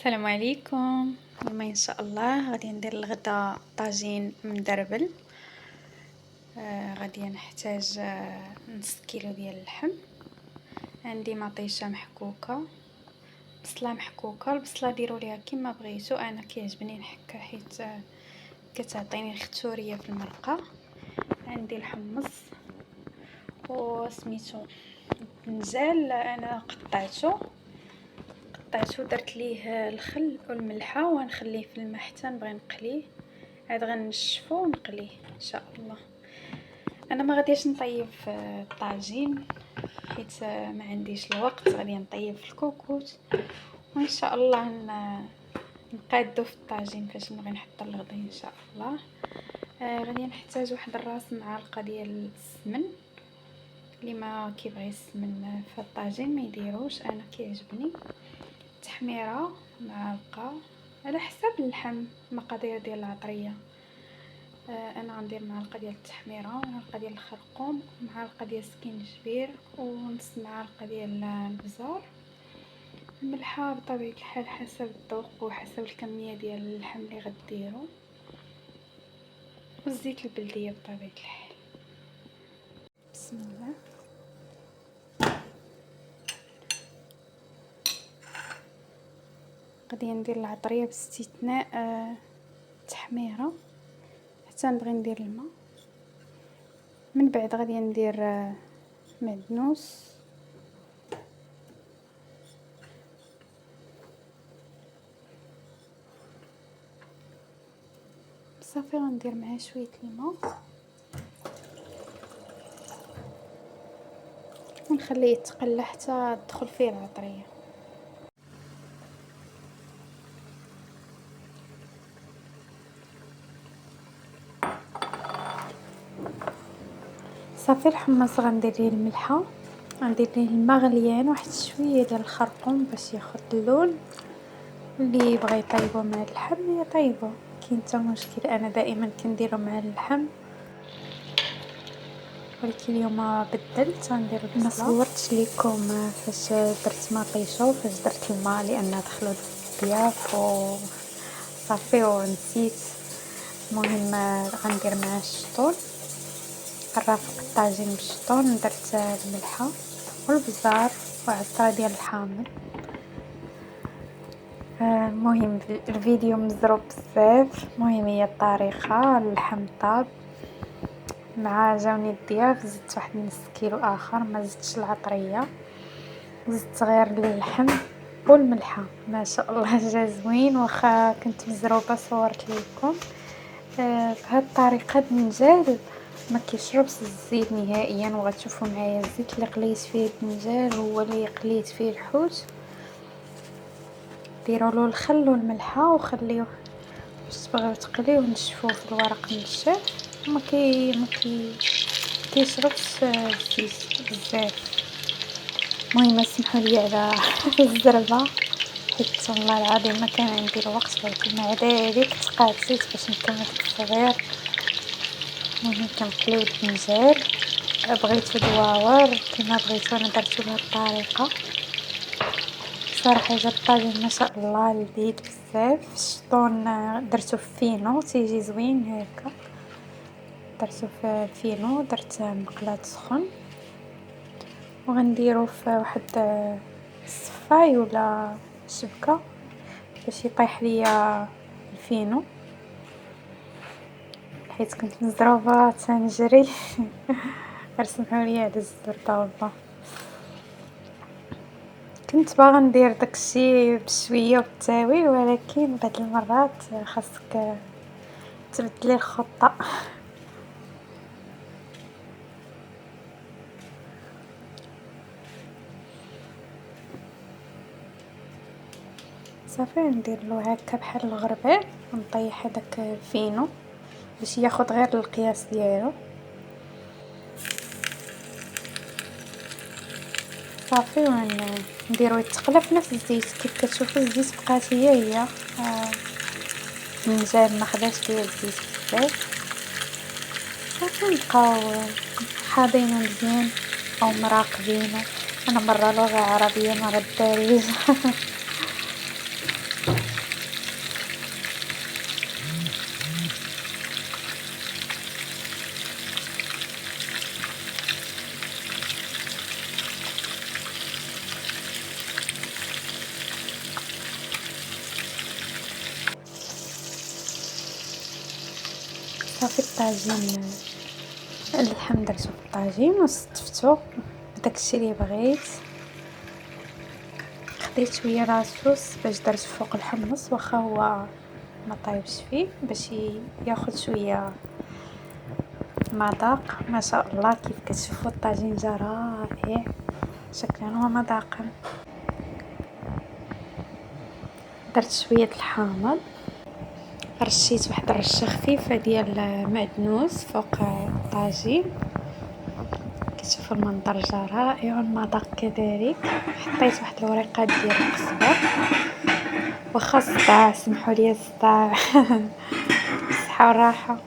السلام عليكم. اليوم ان شاء الله غادي ندير الغدا طاجين مدربل. غادي نحتاج نص كيلو ديال اللحم. عندي مطيشه محكوكه، بصله محكوكه. البصله ديروا ليها كما بغيتو، انا كيعجبني نحكها حيت كتعطيني الختوريه في المرقه. عندي الحمص وسميتو البنجال، انا قطعته درت ليه الخل والملحه وغنخليه في الماء حتى نبغي نقليه، عاد غنشفو ونقليه ان شاء الله. انا ما غاديش نطيب الطاجين حيت ما عنديش الوقت، غادي نطيب في الكوكوت وان شاء الله نقادو في الطاجين فاش نبغي نحضر الغدا ان شاء الله. غادي نحتاج واحد الراس معلقه ديال السمن، اللي ما كيبغي السمن في الطاجين ما يديروش، انا كيعجبني. تحميره معلقه على حسب اللحم، المقادير ديال العطريه. انا غندير معلقه ديال التحميره، معلقه ديال الخرقوم، معلقه ديال السكينجبير، ونص معلقه ديال البزار. الملحه بطبيعه الحال حسب الذوق وحسب الكميه ديال اللحم اللي غديروا، والزيت البلديه بطبيعه الحال. بسم الله. غادي ندير العطريه باستثناء التحميره حتى نبغي ندير الماء. من بعد غادي ندير معدنوس صافي، غندير معاه شويه الماء ونخليه يتقلى حتى تدخل فيه العطريه. صافي الحمص غندير ليه الملحه، غندير ليه الماء غليان، واحد شويه ديال الخرقوم باش ياخذ اللون. اللي يبغى يطيبو مع اللحم يطيبو، كاين حتى مشكل. انا دائما كنديرو مع اللحم، ولكن اليوم بدلت غندير البصله. ما صورتش لكم فاش درت مطيشه وفاش درت الماء لان دخلوا الضياف وصافي ونسيت. المهم غندير معاه الشطول، نرافق الطاجين بالشطول. درت الملحه والبزار وعصره ديال الحامض. المهم الفيديو مزروب بزاف. المهم هي الطريقه. اللحم طاب مع جاوني الضياف، زدت واحد نص كيلو اخر، ما زدتش العطريه، زدت غير اللحم والملحه. ما شاء الله جا زوين، واخا كنت مزروبه صورت لكم. بهذه الطريقه الدنجال ما كيشربش الزيت نهائيا، وغتشوفوا معايا الزيت اللي قليت فيه الدنجال هو اللي قليت فيه الحوت. ديروا له الخل والملحه وخليوه باش تبغيو تقليوه ونشفوه في الورق النشاف. ما كيشربش الزيت بزاف. المهم اسمحوا لي على الزربه حيت والله العظيم ما كان عندي الوقت، ولكن مع ذلك تقاتلت باش نكمل التصوير. المهم كنقليو الدنجال، بغيتو دواور كما بغيتو، انا درتو بهذه الطريقه. صراحه جا الطاجين ما شاء الله لذيذ بزاف. الشطون درتو في فينو تيجي زوين هكا، درتو في الفينو. درت مقلاة سخون وغنديرو في واحد الصفاي ولا شبكه باش يطيح ليا الفينو، حيت كنت مزروبه تنجري. سمحوا لي على الزربه والله. كنت باغا ندير داكشي بشويه وبالتاويل، ولكن بعض المرات خاصك تبدلي الخطه. صافي ندير له هكا بحال الغربال ونطيح هذاك الفينو باش ياخذ غير القياس ديالو. صافي ونديرو يتقلى في نفس الزيت. كيف كتشوفوا الزيت بقات هي الدنجال ما خداش ليا الزيت بزاف. صافي نبقاو حاضينو مزيان او مراقبينو. انا مره لغه عربيه مره الدارجه. صافي الطاجين اللحم درتو في الطاجين وستفتو بداكشي اللي بغيت. خديت شويه لاصوص باش درت فوق الحمص واخا هو ما طايبش فيه باش ياخد شويه مذاق. ما شاء الله كيف كتشوفوا الطاجين جا رائع شكلا ومذاقا. درت شويه الحامض، رشيت واحد الرشه خفيفه ديال معدنوس فوق الطاجين. كتشوفوا المنظر جا رائع والمذاق كذلك. حطيت واحد الوريقات ديال القزبر واخا الصداع سمحوا لي الصداع. الصحه والراحه.